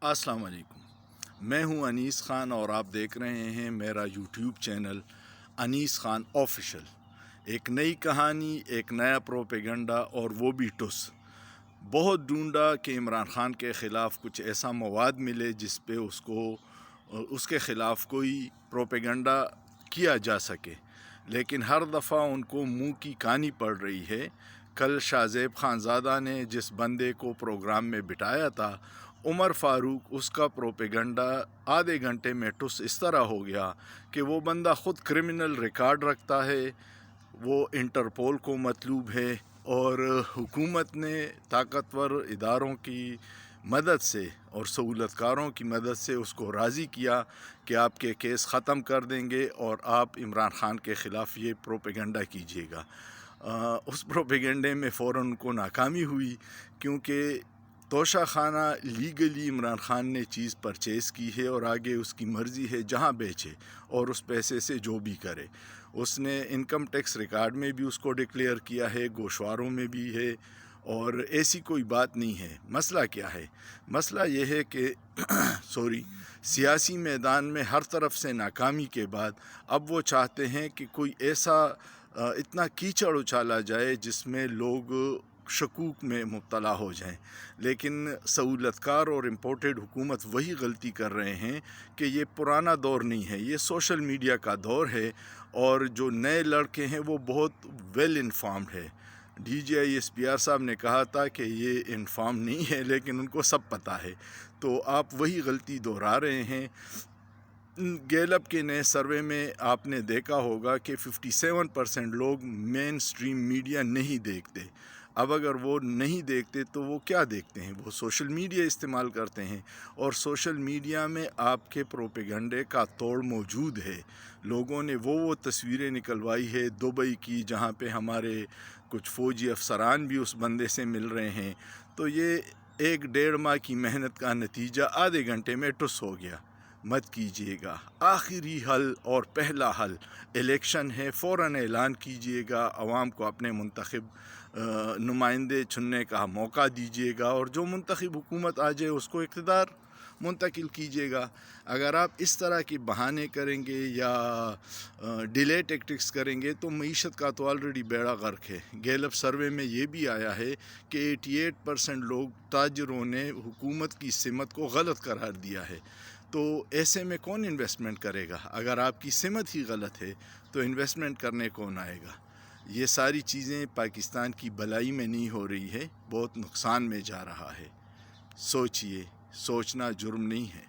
अस्सलाम वालेकुम। मैं हूं अनीस ख़ान और आप देख रहे हैं मेरा YouTube channel Anees Khan official. एक नई कहानी, एक नया प्रोपेगंडा और वो भी टुस। बहुत ढूंढा कि इमरान ख़ान के ख़िलाफ़ कुछ ऐसा मवाद मिले जिस पे उसके ख़िलाफ़ कोई प्रोपेगंडा किया जा सके, लेकिन हर दफ़ा उनको मुंह की कहानी पड़ रही है। कल शाहज़ेब खानज़ादा ने जिस बंदे को प्रोग्राम में बिठाया था, उमर फ़ारूक, उसका प्रोपेगंडा आधे घंटे में टुस इस तरह हो गया कि वो बंदा ख़ुद क्रिमिनल रिकॉर्ड रखता है, वो इंटरपोल को मतलूब है और हुकूमत ने ताकतवर इदारों की मदद से और सहूलतकारों की मदद से उसको राज़ी किया कि आपके केस ख़त्म कर देंगे और आप इमरान ख़ान के ख़िलाफ़ ये प्रोपेगंडा कीजिएगा। उस प्रोपेगंडे में फ़ौरन उनको नाकामी हुई, क्योंकि तोशा खाना लीगली इमरान ख़ान ने चीज़ परचेज़ की है और आगे उसकी मर्ज़ी है जहाँ बेचे और उस पैसे से जो भी करे। उसने इनकम टैक्स रिकॉर्ड में भी उसको डिक्लेयर किया है, गोशवारों में भी है, और ऐसी कोई बात नहीं है। मसला क्या है? मसला ये है कि सियासी मैदान में हर तरफ से नाकामी के बाद अब वो चाहते हैं कि कोई ऐसा इतना कीचड़ उछाला जाए जिसमें लोग शकूक में मुब्तला हो जाएं। लेकिन सहूलतकार और इम्पोर्टेड हुकूमत वही गलती कर रहे हैं कि ये पुराना दौर नहीं है, ये सोशल मीडिया का दौर है, और जो नए लड़के हैं वो बहुत वेल इन्फॉर्म्ड है। DGI-SPR साहब ने कहा था कि ये इन्फॉर्म नहीं है, लेकिन उनको सब पता है। तो आप वही गलती दोहरा रहे हैं। गैलप के नए सर्वे में आपने देखा होगा कि 57% लोग मेन स्ट्रीम मीडिया नहीं देखते। अब अगर वो नहीं देखते तो वो क्या देखते हैं? वो सोशल मीडिया इस्तेमाल करते हैं, और सोशल मीडिया में आपके प्रोपेगंडे का तोड़ मौजूद है। लोगों ने वो तस्वीरें निकलवाई है दुबई की, जहाँ पे हमारे कुछ फ़ौजी अफसरान भी उस बंदे से मिल रहे हैं। तो ये 1-1.5 माह की मेहनत का नतीजा आधे घंटे में टुस हो गया। मत कीजिएगा। आखिरी हल और पहला हल इलेक्शन है, फ़ौरन ऐलान कीजिएगा, आवाम को अपने मुंतखब नुमाइंदे चुनने का मौका दीजिएगा, और जो मुंतखब हुकूमत आ जाए उसको इक़्तिदार मुंतकिल कीजिएगा। अगर आप इस तरह के बहाने करेंगे या डिले टेक्टिक्स करेंगे तो मईशत का तो ऑलरेडी बेड़ा गर्क है। गैलप सर्वे में ये भी आया है कि 88% लोग, ताजरों ने हुकूमत की सिमत को गलत करार दिया है। तो ऐसे में कौन इन्वेस्टमेंट करेगा? अगर आपकी सिमत ही गलत है तो इन्वेस्टमेंट करने कौन आएगा? ये सारी चीज़ें पाकिस्तान की भलाई में नहीं हो रही है, बहुत नुकसान में जा रहा है। सोचिए, सोचना जुर्म नहीं है।